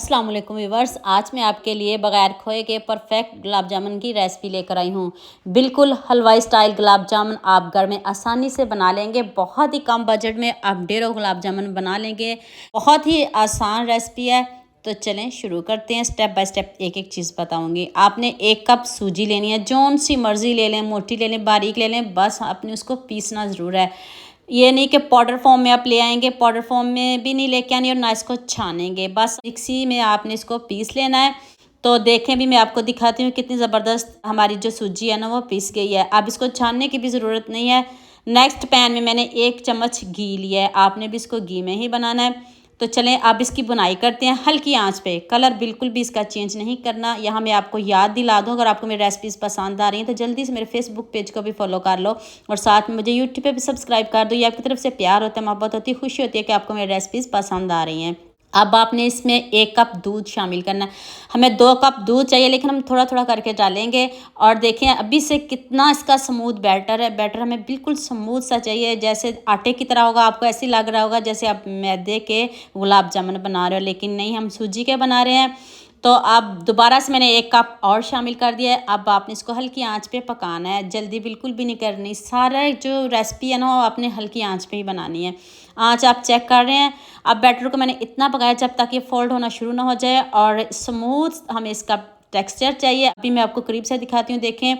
अस्सलाम वालेकुम व्यूअर्स, आज मैं आपके लिए बगैर खोए के परफेक्ट गुलाब जामुन की रेसिपी लेकर आई हूँ। बिल्कुल हलवाई स्टाइल गुलाब जामुन आप घर में आसानी से बना लेंगे। बहुत ही कम बजट में आप ढेरों गुलाब जामुन बना लेंगे। बहुत ही आसान रेसिपी है। तो चलें शुरू करते हैं। स्टेप बाय स्टेप एक एक चीज़ बताऊंगी। आपने 1 कप सूजी लेनी है, जौन सी मर्ज़ी ले लें, मोटी ले लें, बारीक ले लें, बस आपने उसको पीसना ज़रूर है। ये नहीं कि पाउडर फॉर्म में आप ले आएंगे, पाउडर फॉर्म में भी नहीं लेके आनी और ना इसको छानेंगे, बस मिक्सी में आपने इसको पीस लेना है। तो देखें भी मैं आपको दिखाती हूँ कितनी ज़बरदस्त हमारी जो सूजी है ना वो पीस गई है। अब इसको छानने की भी ज़रूरत नहीं है। नेक्स्ट पैन में मैंने 1 चम्मच घी लिया है, आपने भी इसको घी में ही बनाना है। तो चलें अब इसकी बुनाई करते हैं हल्की आंच पे। कलर बिल्कुल भी इसका चेंज नहीं करना। यहाँ मैं आपको याद दिला दूँ, अगर आपको मेरी रेसिपीज़ पसंद आ रही हैं तो जल्दी से मेरे फेसबुक पेज को भी फॉलो कर लो और साथ में मुझे यूट्यूब पे भी सब्सक्राइब कर दो। ये आपकी तरफ से प्यार होता है, मोहब्बत होती है, खुशी होती है कि आपको मेरी रेसिपीज़ पसंद आ रही हैं। अब आपने इसमें 1 कप दूध शामिल करना है। हमें 2 कप दूध चाहिए, लेकिन हम थोड़ा थोड़ा करके डालेंगे। और देखें अभी से कितना इसका स्मूथ बैटर है। बैटर हमें बिल्कुल स्मूथ सा चाहिए, जैसे आटे की तरह होगा। आपको ऐसे लग रहा होगा जैसे आप मैदे के गुलाब जामुन बना रहे हो, लेकिन नहीं, हम सूजी के बना रहे हैं। तो अब दोबारा से मैंने 1 कप और शामिल कर दिया है। अब आपने इसको हल्की आंच पे पकाना है, जल्दी बिल्कुल भी नहीं करनी। सारा जो रेसिपी है ना वो आपने हल्की आंच पे ही बनानी है। आंच आप चेक कर रहे हैं। अब बैटर को मैंने इतना पकाया जब तक ये फोल्ड होना शुरू ना हो जाए और स्मूथ हमें इसका टेक्सचर चाहिए। अभी मैं आपको करीब से दिखाती हूँ। देखें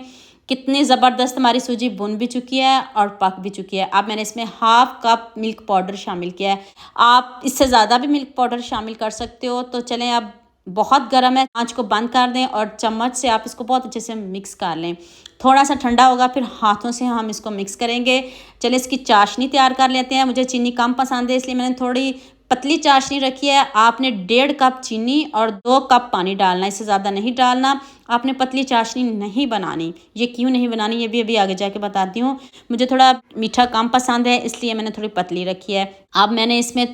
कितनी ज़बरदस्त हमारी सूजी बुन भी चुकी है और पक भी चुकी है। अब मैंने इसमें 1/2 कप मिल्क पाउडर शामिल किया है। आप इससे ज़्यादा भी मिल्क पाउडर शामिल कर सकते हो। तो चलें, अब बहुत गर्म है, आंच को बंद कर दें और चम्मच से आप इसको बहुत अच्छे से मिक्स कर लें। थोड़ा सा ठंडा होगा फिर हाथों से हम इसको मिक्स करेंगे। चलिए इसकी चाशनी तैयार कर लेते हैं। मुझे चीनी कम पसंद है, इसलिए मैंने थोड़ी पतली चाशनी रखी है। आपने 1.5 कप चीनी और 2 कप पानी डालना, इससे ज़्यादा नहीं डालना। आपने पतली चाशनी नहीं बनानी। ये क्यों नहीं बनानी ये भी अभी आगे जाके बताती हूँ। मुझे थोड़ा मीठा कम पसंद है, इसलिए मैंने थोड़ी पतली रखी है। अब मैंने इसमें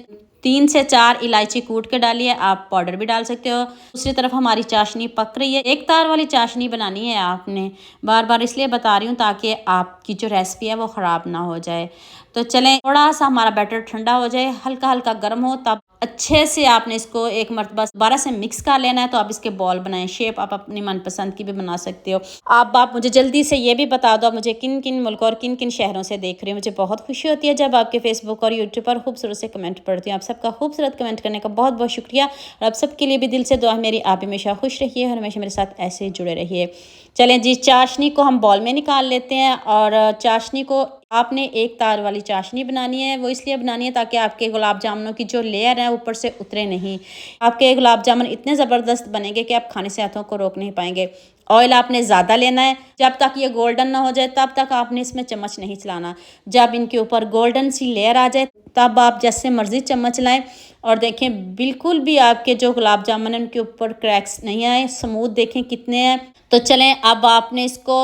3 से 4 इलायची कूट के डाली है, आप पाउडर भी डाल सकते हो। दूसरी तरफ हमारी चाशनी पक रही है। एक तार वाली चाशनी बनानी है आपने, बार बार इसलिए बता रही हूँ ताकि आपकी जो रेसिपी है वो ख़राब ना हो जाए। तो चलें थोड़ा सा हमारा बैटर ठंडा हो जाए, हल्का हल्का गर्म हो, तब अच्छे से आपने इसको एक मरतबा दोबारा से मिक्स कर लेना है। तो आप इसके बॉल बनाएं, शेप आप अपनी मनपसंद की भी बना सकते हो। अब आप मुझे जल्दी से ये भी बता दो मुझे किन किन मुल्क और किन किन शहरों से देख रहे हो। मुझे बहुत खुशी होती है जब आपके फेसबुक और यूट्यूब पर खूबसूरत से कमेंट पढ़ती हूँ। आप सबका खूबसूरत कमेंट करने का बहुत बहुत शुक्रिया और आप सबके लिए भी दिल से दुआ मेरी, आप हमेशा खुश रहिए और हमेशा मेरे साथ ऐसे ही जुड़े रहिए। चलें जी, चाशनी को हम बॉल में निकाल लेते हैं। और चाशनी को आपने एक तार वाली चाशनी बनानी है। वो इसलिए बनानी है ताकि आपके गुलाब जामुनों की जो लेयर है ऊपर से उतरे नहीं। आपके गुलाब जामुन इतने ज़बरदस्त बनेंगे कि आप खाने से हाथों को रोक नहीं पाएंगे। ऑयल आपने ज़्यादा लेना है। जब तक ये गोल्डन ना हो जाए तब तक आपने इसमें चम्मच नहीं चलाना। जब इनके ऊपर गोल्डन सी लेयर आ जाए तब आप जैसे मर्ज़ी चम्मच लाएं। और देखें बिल्कुल भी आपके जो गुलाब जामुन है उनके ऊपर क्रैक्स नहीं आए, स्मूथ देखें कितने हैं। तो चलें अब आपने इसको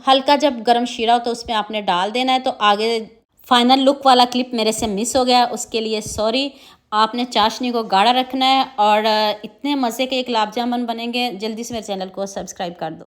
हल्का जब गर्म शीरा हो तो उसमें आपने डाल देना है। तो आगे फाइनल लुक वाला क्लिप मेरे से मिस हो गया, उसके लिए सॉरी। आपने चाशनी को गाढ़ा रखना है और इतने मज़े के गुलाब जामुन बनेंगे। जल्दी से मेरे चैनल को सब्सक्राइब कर दो।